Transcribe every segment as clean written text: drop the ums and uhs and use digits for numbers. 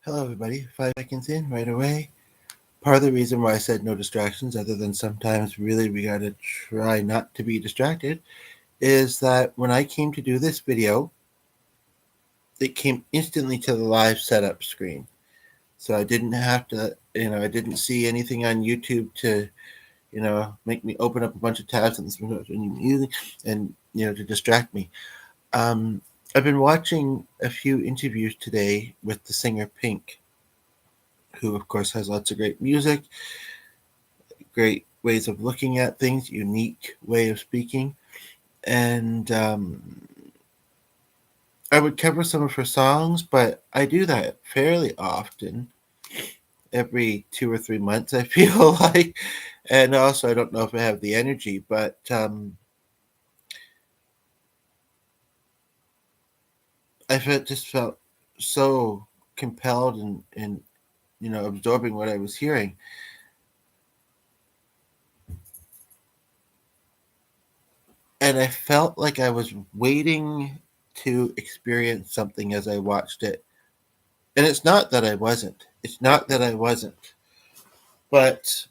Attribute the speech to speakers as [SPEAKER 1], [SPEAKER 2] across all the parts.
[SPEAKER 1] Hello, everybody. 5 seconds in, right away. Part of the reason why I said no distractions, other than sometimes really we gotta try not to be distracted, is that when I came to do this video, it came instantly to the live setup screen. So I didn't have to, I didn't see anything on YouTube to, make me open up a bunch of tabs and music and, to distract me. Um, I've been watching a few interviews today with the singer Pink, who, of course, has lots of great music, great ways of looking at things, unique way of speaking. And I would cover some of her songs, but I do that fairly often, every 2 or 3 months, I feel like. And also, I don't know if I have the energy, but just felt so compelled and absorbing what I was hearing. And I felt like I was waiting to experience something as I watched it. And it's not that I wasn't. It's not that I wasn't. But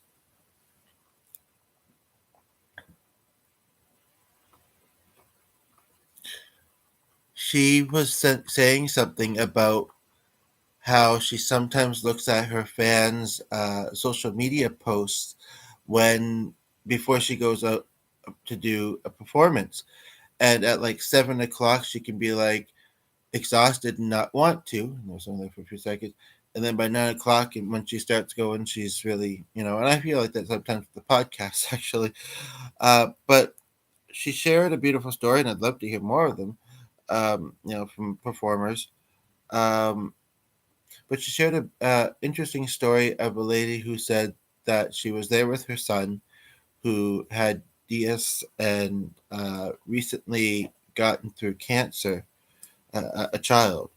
[SPEAKER 1] she was saying something about how she sometimes looks at her fans' social media posts when before she goes out to do a performance. And at like 7 o'clock, she can be like exhausted and not want to. And there's only for a few seconds. And then by 9 o'clock, and when she starts going, she's really, and I feel like that sometimes with the podcast, actually. But she shared a beautiful story, and I'd love to hear more of them, from performers. Um, but she shared a interesting story of a lady who said that she was there with her son, who had DS and recently gotten through cancer, a child.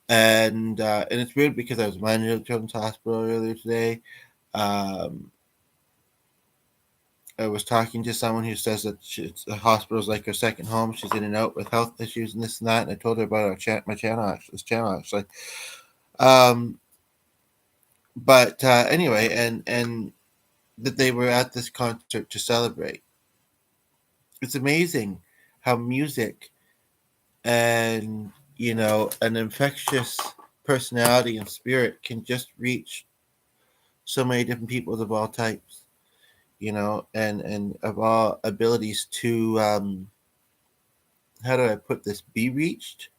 [SPEAKER 1] And it's weird because I was minding the children's hospital earlier today. Um, I was talking to someone who says that the hospital's like her second home. She's in and out with health issues and this and that. And I told her about my channel, this channel actually. Um, but anyway, and that they were at this concert to celebrate. It's amazing how music and an infectious personality and spirit can just reach so many different people of all types. And of all abilities to how do I put this? Be reached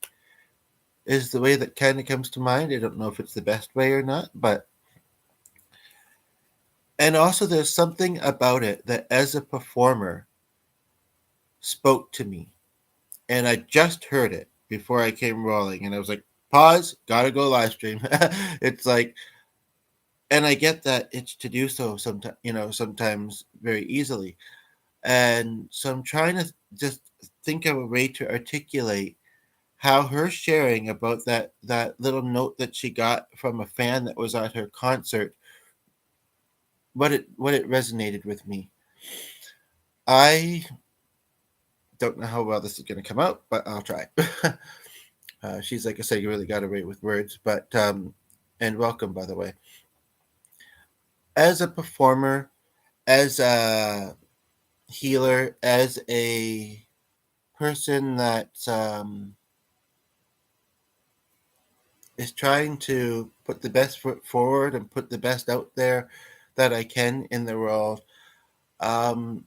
[SPEAKER 1] is the way that kind of comes to mind. I don't know if it's the best way or not, but and also there's something about it that as a performer spoke to me, and I just heard it before I came rolling, and I was like, pause, gotta go live stream. It's like, and I get that it's to do so sometimes, sometimes very easily, and so I'm trying to just think of a way to articulate how her sharing about that little note that she got from a fan that was at her concert, what it resonated with me. I don't know how well this is going to come out, but I'll try. She's, like I said, you really got away with words, but and welcome, by the way. As a performer, as a healer, as a person that is trying to put the best foot forward and put the best out there that I can in the world. Um,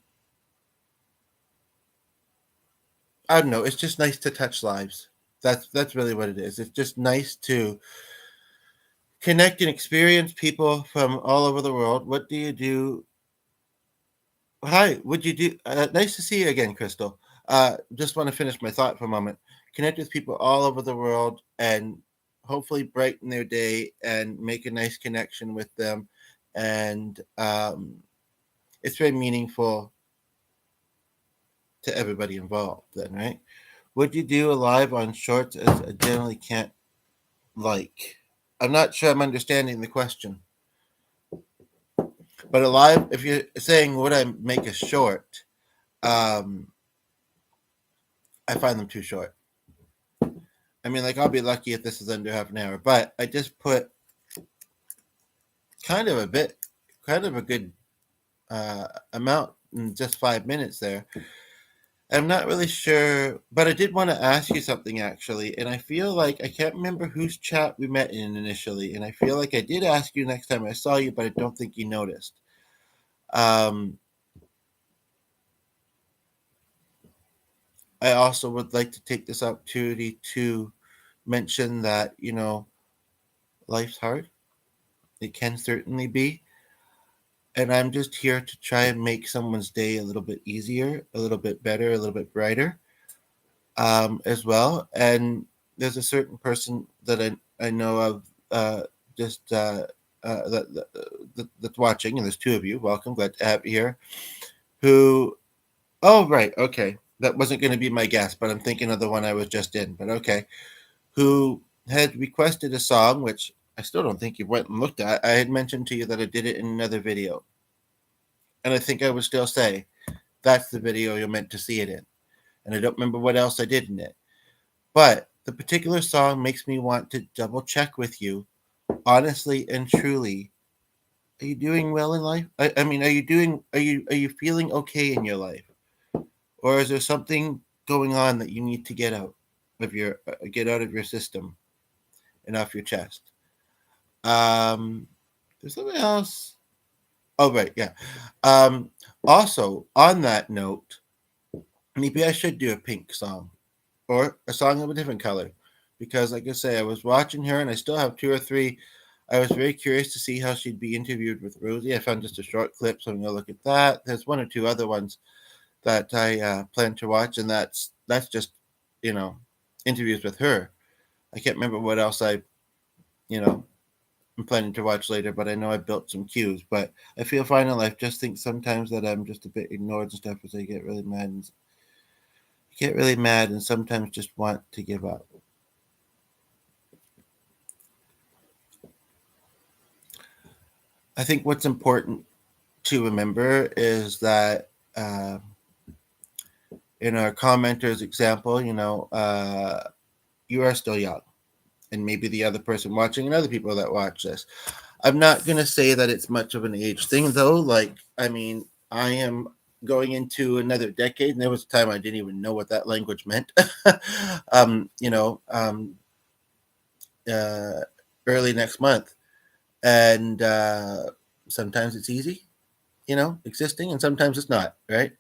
[SPEAKER 1] I don't know. It's just nice to touch lives. That's really what it is. It's just nice to connect and experience people from all over the world. What do you do? Hi, would you do? Nice to see you again, Crystal. Just want to finish my thought for a moment. Connect with people all over the world and hopefully brighten their day and make a nice connection with them. And it's very meaningful to everybody involved, then, right? Would you do a live on shorts as I generally can't like? I'm not sure I'm understanding the question. But a live, if you're saying would I make a short, um, I find them too short. I mean, like, I'll be lucky if this is under half an hour, but I just put kind of a bit, kind of a good amount in just 5 minutes there. I'm not really sure, but I did want to ask you something actually, and I feel like I can't remember whose chat we met in initially, and I feel like I did ask you next time I saw you, but I don't think you noticed. Um, I also would like to take this opportunity to mention that, life's hard. It can certainly be. And I'm just here to try and make someone's day a little bit easier, a little bit better, a little bit brighter, as well. And there's a certain person that I know of, just that's watching, and there's two of you. Welcome, glad to have you here. Who? Oh, right, okay. That wasn't going to be my guess, but I'm thinking of the one I was just in. But okay, who had requested a song, which I still don't think you went and looked at. I had mentioned to you that I did it in another video, and I think I would still say that's the video you're meant to see it in. And I don't remember what else I did in it. But the particular song makes me want to double check with you, honestly and truly. Are you doing well in life? I mean, are you feeling okay in your life, or is there something going on that you need to get out of your system and off your chest? Um, there's something else. Oh, right, yeah. Um, Also, on that note, maybe I should do a pink song or a song of a different color because, like I say, I was watching her and I still have two or three. I was very curious to see how she'd be interviewed with Rosie. I found just a short clip, so I'm going to look at that. There's one or two other ones that I plan to watch, and that's just, you know, interviews with her. I can't remember what else you know, I'm planning to watch later, but I know I built some cues. But I feel fine in life. Just think sometimes that I'm just a bit ignored and stuff as I get really mad and sometimes just want to give up. I think what's important to remember is that in our commenter's example, you are still young, and maybe the other person watching and other people that watch this. I'm not going to say that it's much of an age thing, though. Like, I mean, I am going into another decade, and there was a time I didn't even know what that language meant. um, you know, um, uh, Early next month, and sometimes it's easy, existing, and sometimes it's not, right?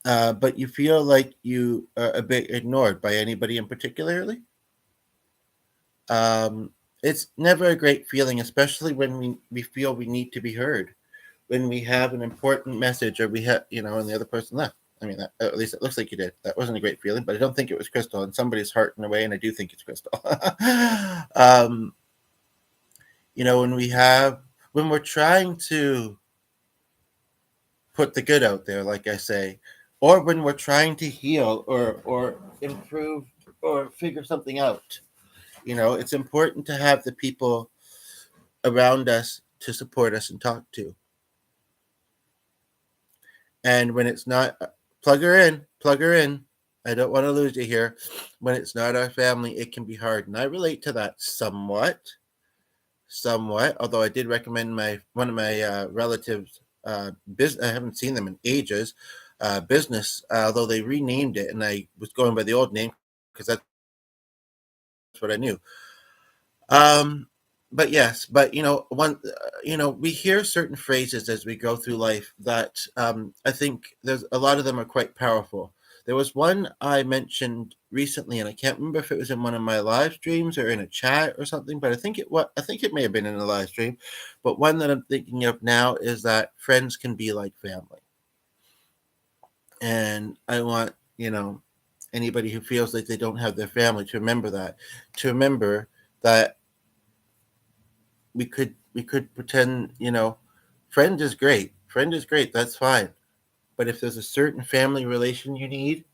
[SPEAKER 1] But you feel like you are a bit ignored by anybody in particularly. Um, it's never a great feeling, especially when we feel we need to be heard, when we have an important message or we have, and the other person left. I mean, at least it looks like you did. That wasn't a great feeling, but I don't think it was Crystal. And somebody's heart in a way, and I do think it's Crystal. um, when when we're trying to put the good out there, like I say, or when we're trying to heal or improve or figure something out. It's important to have the people around us to support us and talk to. And when it's not, plug her in, plug her in. I don't want to lose you here. When it's not our family, it can be hard. And I relate to that somewhat. Although I did recommend one of my relatives. Business. I haven't seen them in ages. Business, although they renamed it, and I was going by the old name because that's what I knew. Um, but yes, but we hear certain phrases as we go through life that I think there's a lot of them are quite powerful. There was one I mentioned recently, and I can't remember if it was in one of my live streams or in a chat or something, but I think it may have been in a live stream. But one that I'm thinking of now is that friends can be like family. And I want, anybody who feels like they don't have their family to remember that we could pretend, friend is great. Friend is great, that's fine. But if there's a certain family relation you need,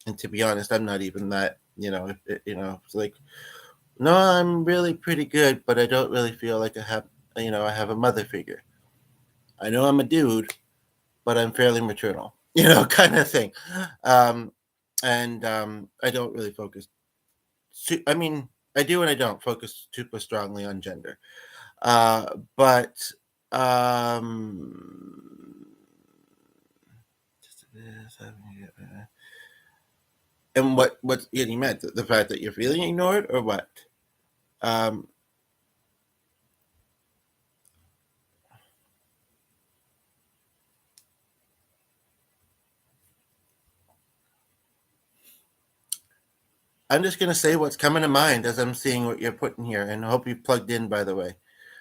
[SPEAKER 1] and to be honest, I'm not even that, it's like, no, I'm really pretty good, but I don't really feel like I have a mother figure. I know I'm a dude, but I'm fairly maternal, kind of thing. Um, and I don't really focus I mean, I do and I don't focus super strongly on gender. But um, and what you meant the fact that you're feeling ignored or what? Um, I'm just gonna say what's coming to mind as I'm seeing what you're putting here, and I hope you plugged in. By the way,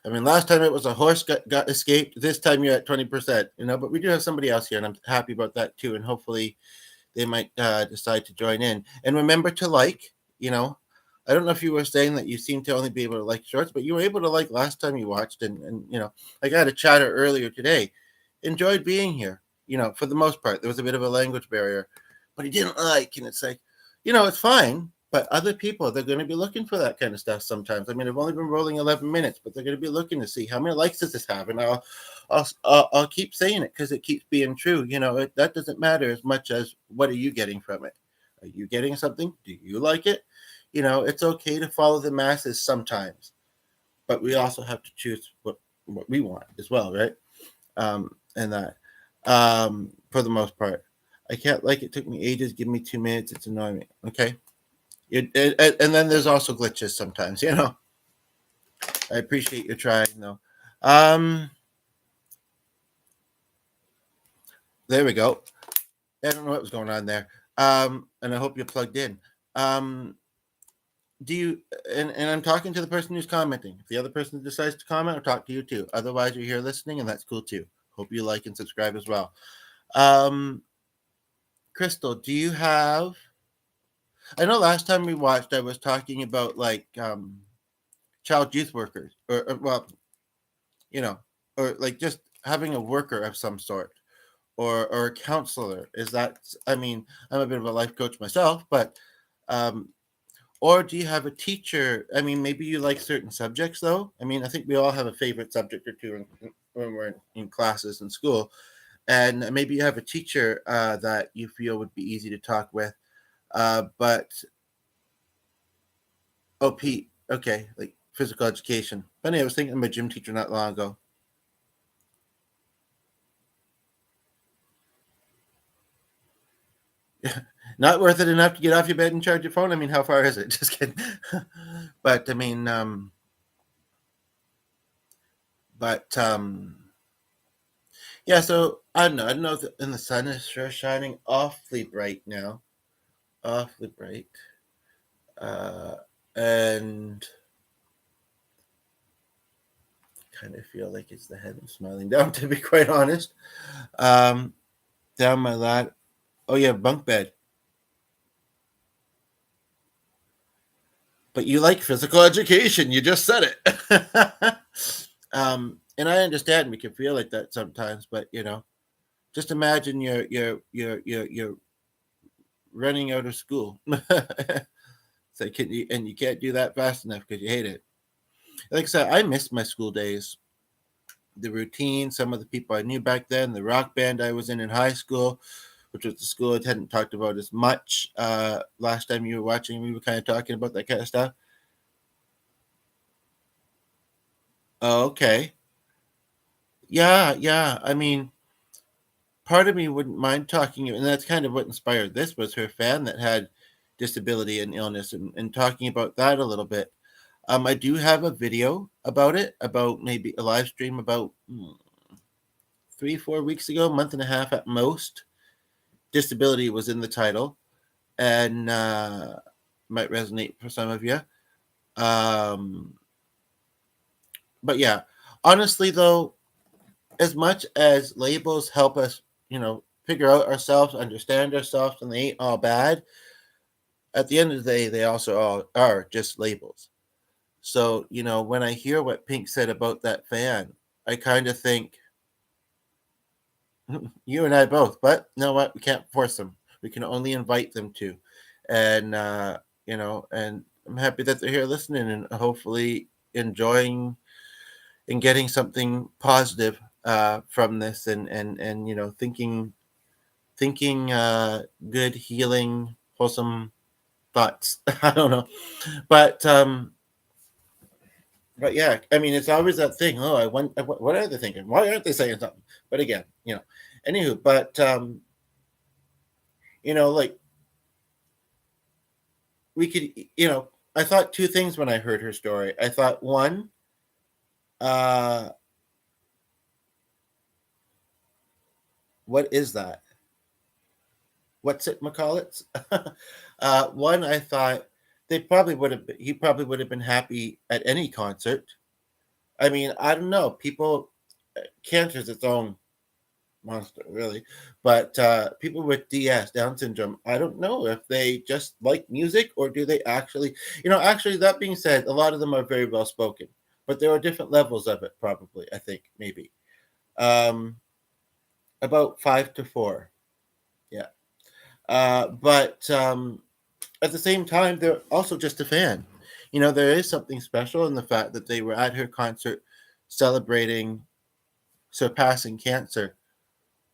[SPEAKER 1] I mean last time it was a horse got escaped. This time you're at 20%. But we do have somebody else here, and I'm happy about that too. And hopefully they might decide to join in. And remember to like. You know, I don't know if you were saying that you seem to only be able to like shorts, but you were able to like last time you watched, and like I had a chatter earlier today. Enjoyed being here. For the most part, there was a bit of a language barrier, but he didn't like, and it's like, it's fine. But other people, they're going to be looking for that kind of stuff sometimes. I mean, I've only been rolling 11 minutes, but they're going to be looking to see how many likes does this have, and I'll keep saying it because it keeps being true. That doesn't matter as much as what are you getting from it. Are you getting something? Do you like it? It's okay to follow the masses sometimes, but we also have to choose what we want as well, right? And that, for the most part, I can't like it. Took me ages. Give me 2 minutes. It's annoying me. Okay. And then there's also glitches sometimes. I appreciate you trying though. Um, there we go. I don't know what was going on there. And I hope you're plugged in. Um, do you and I'm talking to the person who's commenting. If the other person decides to comment, I'll talk to you too. Otherwise, you're here listening, and that's cool too. Hope you like and subscribe as well. Um, Crystal, do you have? I know last time we watched, I was talking about like child youth workers, or well, you know, or like just having a worker of some sort, or a counselor. Is that? I mean, I'm a bit of a life coach myself, but um, or do you have a teacher? I mean, maybe you like certain subjects, though. I mean, I think we all have a favorite subject or two when we're in classes in school. And maybe you have a teacher that you feel would be easy to talk with. But, oh, Pete, okay, like physical education. Funny, I was thinking of my gym teacher not long ago. Not worth it enough to get off your bed and charge your phone. I mean, how far is it? Just kidding. But, I mean, but, yeah, so I don't know. I don't know if and the sun is sure shining awfully bright now, awfully bright, uh, and kind of feel like it's the head I'm smiling down. To be quite honest, um, down my lap. Oh yeah, bunk bed. But you like physical education. You just said it. And I understand we can feel like that sometimes, but just imagine you're running out of school. So and you can't do that fast enough because you hate it. Like I said, I miss my school days, the routine, some of the people I knew back then, the rock band I was in high school, which was the school I hadn't talked about as much. Last time you were watching, we were kind of talking about that kind of stuff. Oh, okay. Yeah, yeah. I mean, part of me wouldn't mind talking, and that's kind of what inspired this was her fan that had disability and illness, and talking about that a little bit. I do have a video about it, about maybe a live stream about 3, 4 weeks ago, month and a half at most. Disability was in the title, and might resonate for some of you. Um, but yeah, honestly though, as much as labels help us, figure out ourselves, understand ourselves, and they ain't all bad. At the end of the day, they also all are just labels. So when I hear what Pink said about that fan, I kind of think you and I both. But you know what? We can't force them. We can only invite them to, and and I'm happy that they're here listening and hopefully enjoying and getting something positive from this, and thinking good, healing, wholesome thoughts. I don't know, but but yeah, I mean, it's always that thing. Oh, I want. What are they thinking? Why aren't they saying something? But again, anywho, but like we could, I thought two things when I heard her story. I thought one, uh, what is that? What's it, McCall? One, I thought he probably would have been happy at any concert. I mean, I don't know. People, cancer's its own monster, really. But people with DS, Down syndrome, I don't know if they just like music or do they actually, actually, that being said, a lot of them are very well spoken, but there are different levels of it, probably, I think, maybe. Um, about 5 to 4. Yeah. But at the same time, they're also just a fan. There is something special in the fact that they were at her concert celebrating surpassing cancer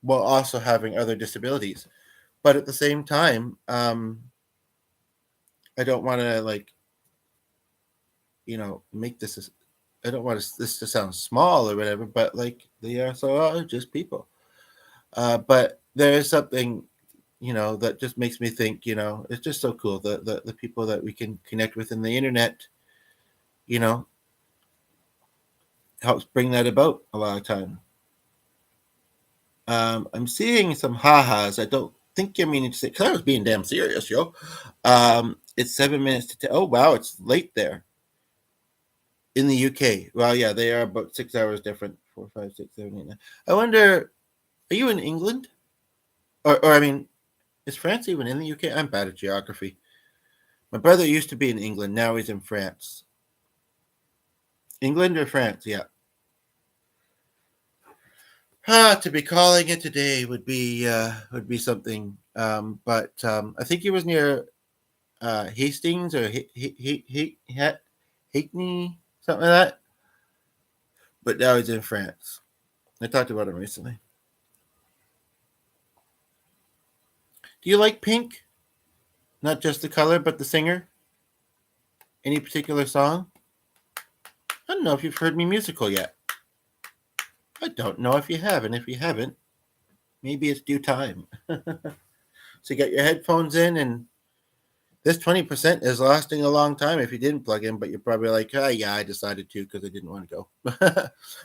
[SPEAKER 1] while also having other disabilities. But at the same time, I don't want to make this. I don't want this to sound small or whatever, but like they are so just people. But there is something, that just makes me think. It's just so cool the people that we can connect with in the internet. You know, helps bring that about a lot of time. I'm seeing some ha-has. I don't think you're meaning to say, because I was being damn serious, yo. It's 7 minutes to 10. Oh, wow, it's late there in the UK. Well, yeah, they are about 6 hours different. 4, 5, 6, 7, 8, 9. I wonder, are you in England? Or I mean, is France even in the UK? I'm bad at geography. My brother used to be in England. Now he's in France. England or France? Yeah. To be calling it today would be something. But I think he was near Hastings or Hackney, something like that. But now he's in France. I talked about him recently. Do you like Pink? Not just the color, but the singer? Any particular song? I don't know if you've heard me musical yet. I don't know if you have, and if you haven't, maybe it's due time. So get your headphones in, and this 20% is lasting a long time if you didn't plug in, but you're probably like, oh, yeah, I decided to because I didn't want to go.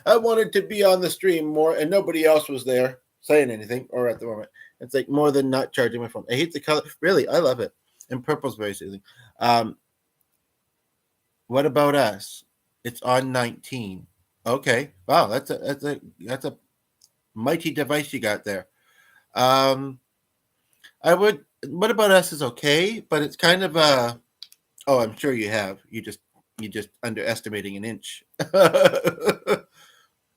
[SPEAKER 1] I wanted to be on the stream more, and nobody else was there saying anything, or at the moment. It's like more than not charging my phone. I hate the color. Really, I love it. And purple's very soothing. What about us? It's on 19. Okay. Wow, that's a mighty device you got there. Um, I would. What about us is okay, but it's kind of a. Oh, I'm sure you have. You just underestimating an inch.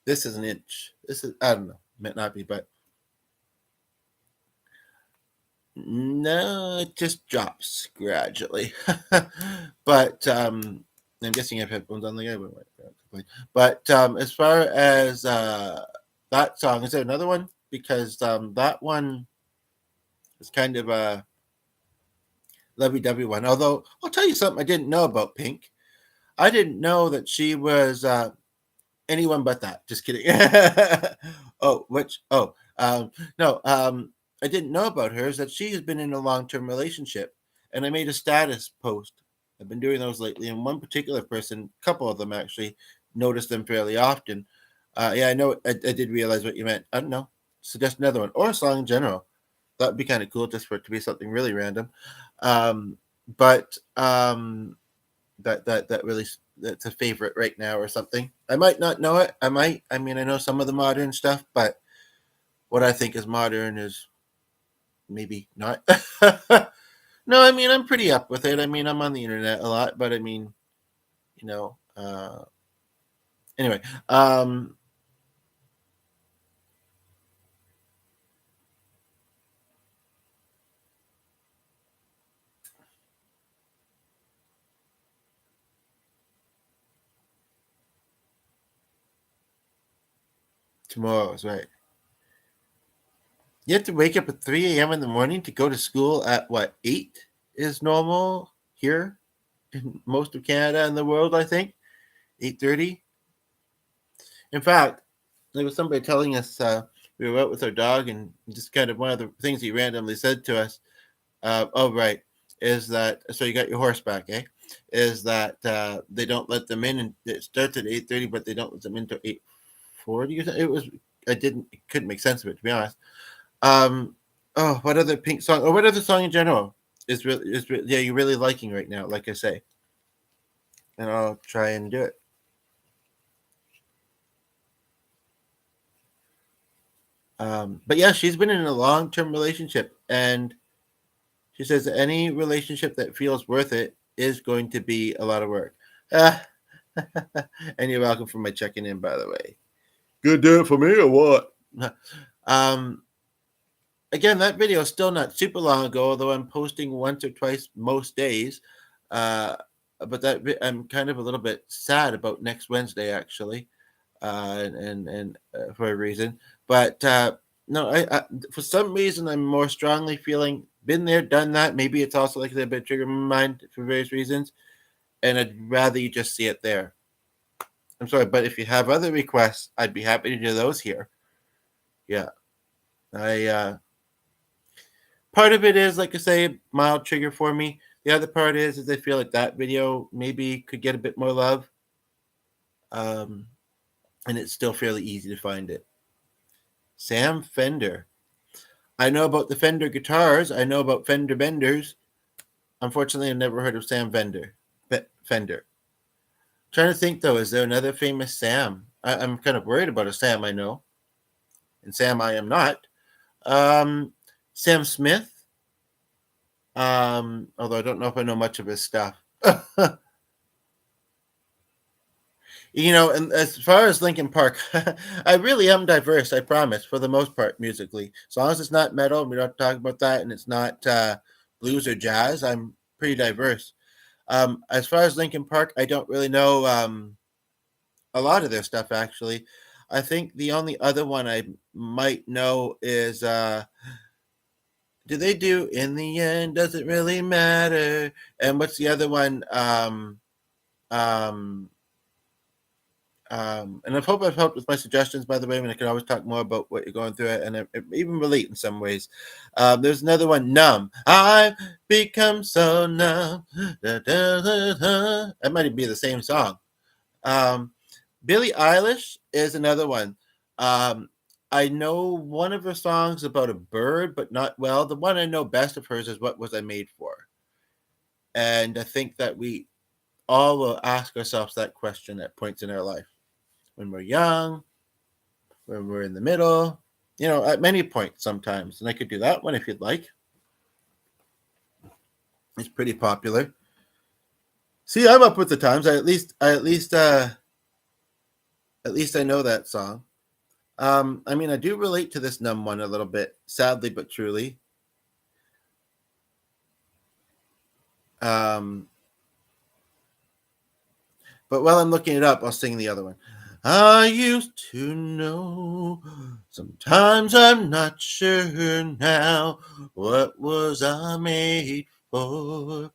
[SPEAKER 1] This is an inch. This is, I don't know. Might not be, but no, it just drops gradually. But I'm guessing I have headphones on the other way. But as far as that song, is there another one? Because that one is kind of a lovey-dovey one. Although I'll tell you something I didn't know about Pink. I didn't know that she was anyone but that. Just kidding. Oh, which? Oh, no. I didn't know about her is that she has been in a long-term relationship, and I made a status post. I've been doing those lately, and one particular person, a couple of them actually, noticed them fairly often. Yeah, I know. I did realize what you meant. I don't know. Suggest another one or a song in general. That would be kind of cool, just for it to be something really random. Um, but that really that's a favorite right now or something. I might not know it. I might. I mean, I know some of the modern stuff, but what I think is modern is maybe not. No, I mean I'm pretty up with it. I mean I'm on the internet a lot, but I mean, you know. Anyway, tomorrow is right. You have to wake up at 3 a.m. in the morning to go to school at what 8? is normal here in most of Canada and the world, I think. 8:30. In fact, there was somebody telling us we were out with our dog, and just kind of one of the things he randomly said to us, oh, right, is that, so you got your horse back, eh? Is that they don't let them in, and it starts at 8:30, but they don't let them in until 8:40. It was, it couldn't make sense of it, to be honest. Oh, what other Pink song, or what other song in general yeah, you're really liking right now, like I say? And I'll try and do it. But yeah, she's been in a long-term relationship, and she says any relationship that feels worth it is going to be a lot of work. And you're welcome for my checking in, by the way. Good do it for me or what? Again, that video is still not super long ago, although I'm posting once or twice most days. But that I'm kind of a little bit sad about next Wednesday, actually, and for a reason. But no, I for some reason I'm more strongly feeling been there, done that. Maybe it's also like a bit trigger my mind for various reasons, and I'd rather you just see it there. I'm sorry, but if you have other requests, I'd be happy to do those here. Yeah, I part of it is, like I say, mild trigger for me. The other part is I feel like that video maybe could get a bit more love, and it's still fairly easy to find it. Sam Fender. I know about the Fender guitars. I know about Fender benders. Unfortunately, I've never heard of Sam Fender. Fender. Trying to think though, is there another famous Sam? I'm kind of worried about a Sam I know, and Sam I am not. Sam Smith. Although I don't know if I know much of his stuff. You know, and as far as Linkin Park, I really am diverse, I promise, for the most part, musically. As long as it's not metal, we don't talk about that, and it's not blues or jazz, I'm pretty diverse. As far as Linkin Park, I don't really know a lot of their stuff, actually. I think the only other one I might know is do they do In the End, Does It Really Matter? And what's the other one? And I hope I've helped with my suggestions, by the way. I mean, I can always talk more about what you're going through, and it even relate in some ways. There's another one, Numb. I've become so numb. Da, da, da, da. That might be the same song. Billie Eilish is another one. I know one of her songs about a bird, but not well. The one I know best of hers is What Was I Made For? And I think that we all will ask ourselves that question at points in our life. When we're young, when we're in the middle, you know, at many points sometimes. And I could do that one if you'd like. It's pretty popular. See, I'm up with the times. At least I know that song. I mean, I do relate to this Numb one a little bit, sadly but truly. But while I'm looking it up, I'll sing the other one. I used to know, sometimes I'm not sure now, what was I made for?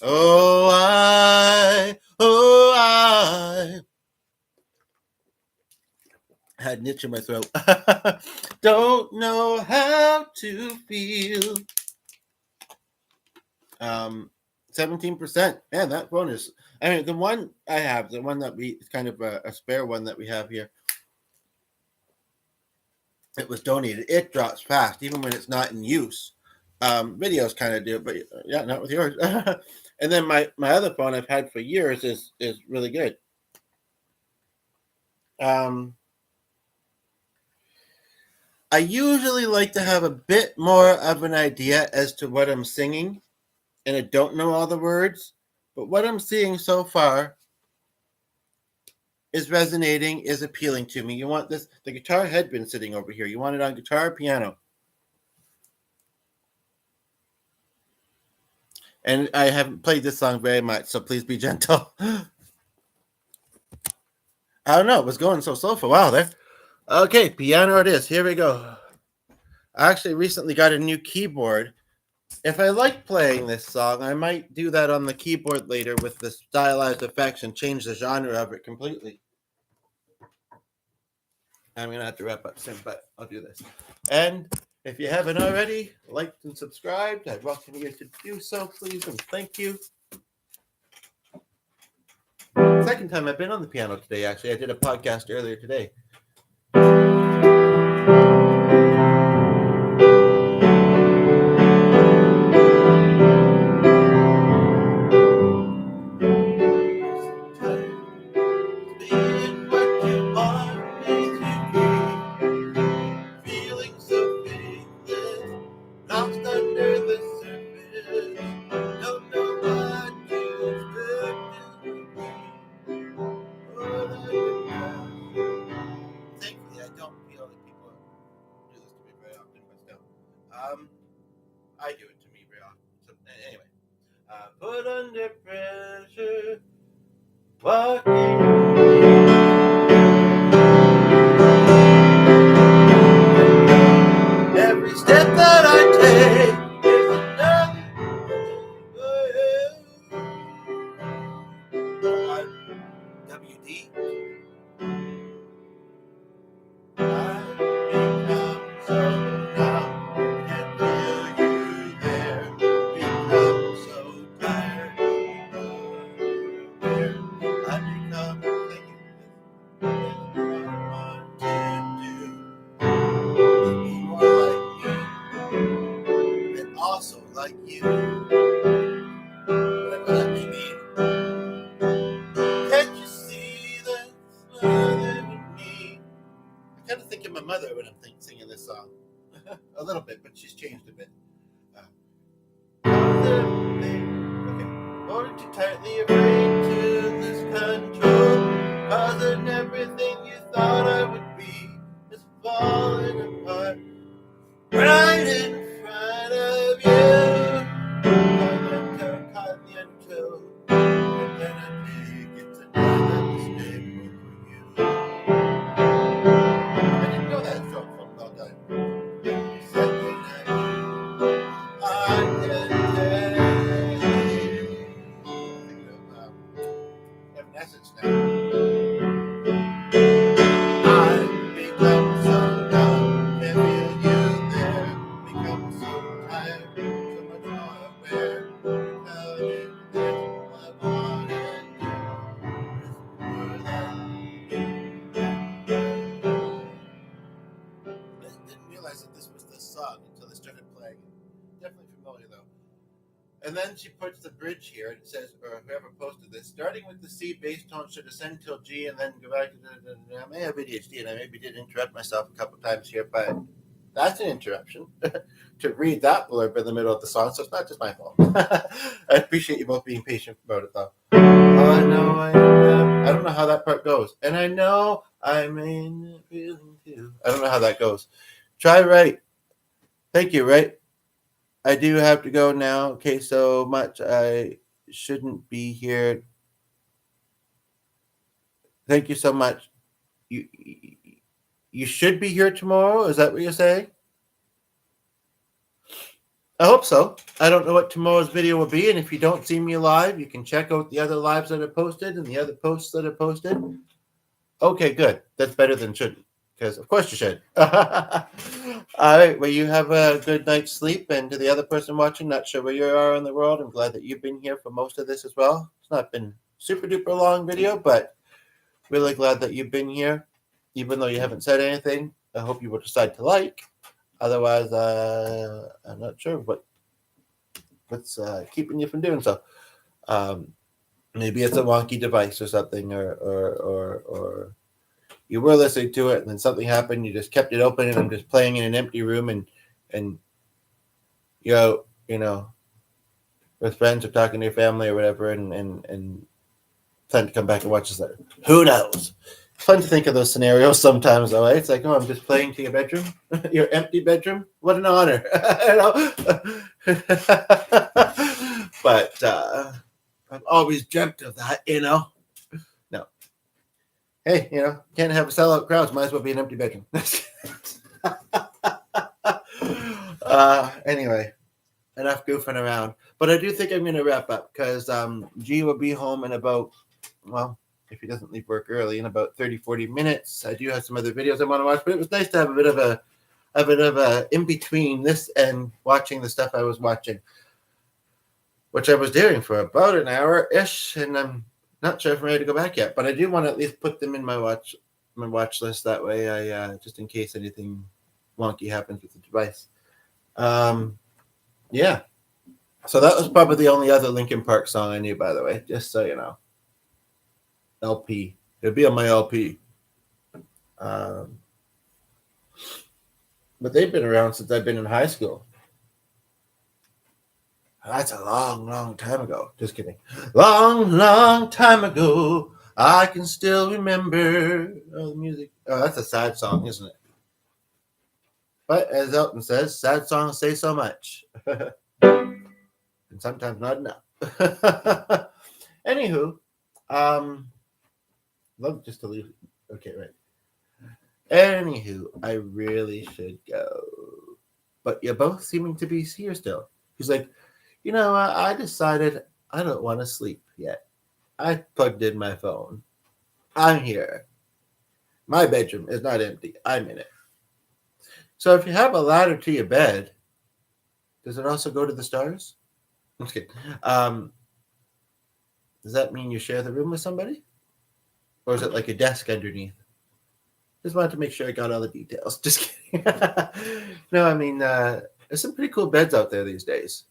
[SPEAKER 1] Oh, I had an itch in my throat. Don't know how to feel. 17%. Man, that bonus. I mean, the one I have, the one that it's kind of a spare one that we have here. It was donated. It drops fast, even when it's not in use. Videos kind of do, but yeah, not with yours. And then my other phone I've had for years is really good. I usually like to have a bit more of an idea as to what I'm singing, and I don't know all the words, but what I'm seeing so far is resonating, is appealing to me. You want this, the guitar had been sitting over here. You want it on guitar or piano. And I haven't played this song very much, so please be gentle. I don't know, it was going so slow for a while there. Okay, piano it is. Here we go. I actually recently got a new keyboard, If I like playing this song, I might do that on the keyboard later with the stylized effects and change the genre of it completely. I'm going to have to wrap up soon, but I'll do this. And if you haven't already liked and subscribed, I welcome you to do so, please, and thank you. Second time I've been on the piano today, actually. I did a podcast earlier today. Being what you are makes you be, feeling so faithless, lost under the surface. Don't know what you expect to be. Thankfully, I don't feel that people do this to me very often, but still. I do it to me very often. So, anyway. Put under pressure, walking. Every step that I take is another WD. I've become so numb, can't feel you there. Become so tired, I've become thinking what I want to do. Be more like me, and also like you. Whatever that may mean. Can't you see that smother in me? I kind of think of my mother when I'm singing this song. A little bit, but she's changed a bit. Okay. Holding too tightly, afraid to lose control. Causing everything you thought I would be is falling apart. Right in front of you. Caught in the undertow. And then I think it's another mistake for you. I didn't know that song from Well Done. Second I can take Evanescence now. I've become so numb, can't feel you there. Become so tired, so much more aware. Without it, there's what I wanna do. It's more than you. I didn't realize that this was the song until I started playing it. Definitely familiar though. And then she puts the bridge here. It says, or whoever posted this, starting with the C bass tone should ascend till G and then go back to I may have ADHD and I maybe did interrupt myself a couple times here, but that's an interruption to read that blurb in the middle of the song, so it's not just my fault. I appreciate you both being patient about it though. I know I don't know how that part goes. And I know I'm in the feeling too. I don't know how that goes. Try right. Thank you, right? I do have to go now. Okay, so much. I shouldn't be here. Thank you so much. You should be here tomorrow. Is that what you're saying? I hope so. I don't know what tomorrow's video will be, and if you don't see me live, you can check out the other lives that are posted and the other posts that are posted. Okay, good. That's better than shouldn't, because of course you should. All right. Well, you have a good night's sleep, and to the other person watching, not sure where you are in the world, I'm glad that you've been here for most of this as well. It's not been super duper long video, but really glad that you've been here, even though you haven't said anything. I hope you will decide to like. Otherwise, I'm not sure what's keeping you from doing so. Maybe it's a wonky device or something, or you were listening to it and then something happened. You just kept it open, and I'm just playing in an empty room, and you know, with friends or talking to your family or whatever, and plan to come back and watch this later. Who knows? It's fun to think of those scenarios sometimes, though. Right? It's like, oh, I'm just playing to your bedroom, your empty bedroom. What an honor, but I've always dreamt of that, No, hey, can't have sellout crowds. Might as well be an empty bedroom. Anyway, enough goofing around. But I do think I'm going to wrap up because G will be home in about, well, if he doesn't leave work early, in about 30, 40 minutes. I do have some other videos I want to watch, but it was nice to have a bit of a in between this and watching the stuff I was watching, which I was doing for about an hour ish, and I'm not sure if I'm ready to go back yet. But I do want to at least put them in my watch list. That way, I just in case anything wonky happens with the device. Yeah. So that was probably the only other Linkin Park song I knew, by the way, just so you know. LP. It'll be on my LP. But they've been around since I've been in high school. That's a long, long time ago. Just kidding. Long, long time ago, I can still remember the music. Oh, that's a sad song, isn't it? But as Elton says, sad songs say so much. And sometimes not enough. Anywho, love just to leave. Okay, right. Anywho, I really should go. But you're both seeming to be here still. He's like, I decided I don't want to sleep yet. I plugged in my phone. I'm here. My bedroom is not empty. I'm in it. So if you have a ladder to your bed, does it also go to the stars? I'm just kidding. Does that mean you share the room with somebody? Or is it like a desk underneath? Just wanted to make sure I got all the details. Just kidding. No, I mean, there's some pretty cool beds out there these days.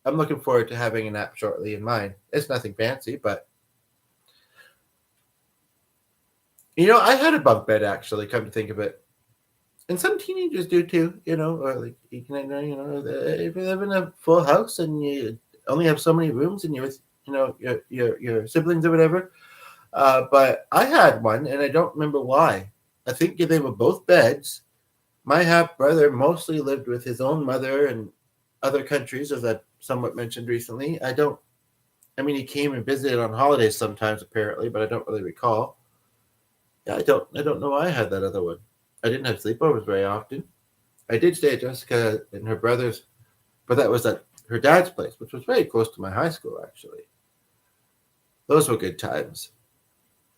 [SPEAKER 1] I'm looking forward to having a nap shortly in mine. It's nothing fancy, but I had a bunk bed actually. Come to think of it, and some teenagers do too. Or like if you live in a full house and you only have so many rooms, and you're with your siblings or whatever. But I had one, and I don't remember why. I think they were both beds. My half brother mostly lived with his own mother in other countries, as I somewhat mentioned recently. He came and visited on holidays sometimes, apparently, but I don't really recall. Yeah, I don't know why I had that other one. I didn't have sleepovers very often. I did stay at Jessica and her brother's, but that was at her dad's place, which was very close to my high school, actually. Those were good times.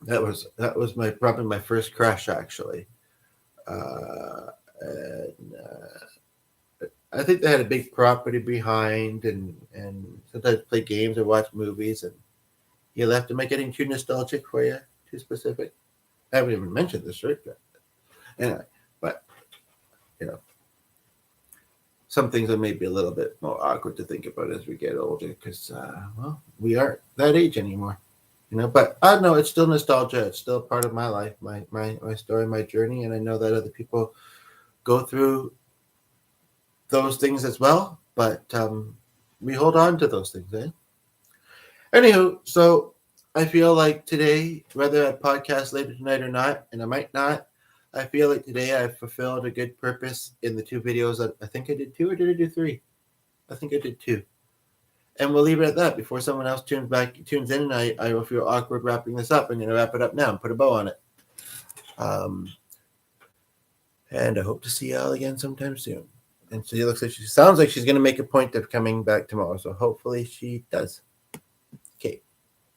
[SPEAKER 1] That was probably my first crush, actually. And I think they had a big property behind, and sometimes play games or watch movies. And you left. Am I getting too nostalgic for you? Too specific? I haven't even mentioned this, right? But anyway, some things are maybe a little bit more awkward to think about as we get older because, we aren't that age anymore. But I don't know, it's still nostalgia. It's still part of my life, my story, my journey, and I know that other people go through those things as well. But we hold on to those things, eh? Anywho, so I feel like today, whether I podcast later tonight or not, and I might not, I feel like today I've fulfilled a good purpose in the 2 videos. I think I did 2, or did I do 3? I think I did 2. And we'll leave it at that before someone else tunes in, and I will feel awkward wrapping this up. I'm going to wrap it up now and put a bow on it. And I hope to see y'all again sometime soon. And she sounds like she's going to make a point of coming back tomorrow. So hopefully she does. Okay.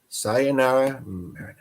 [SPEAKER 1] Sayonara, marinara.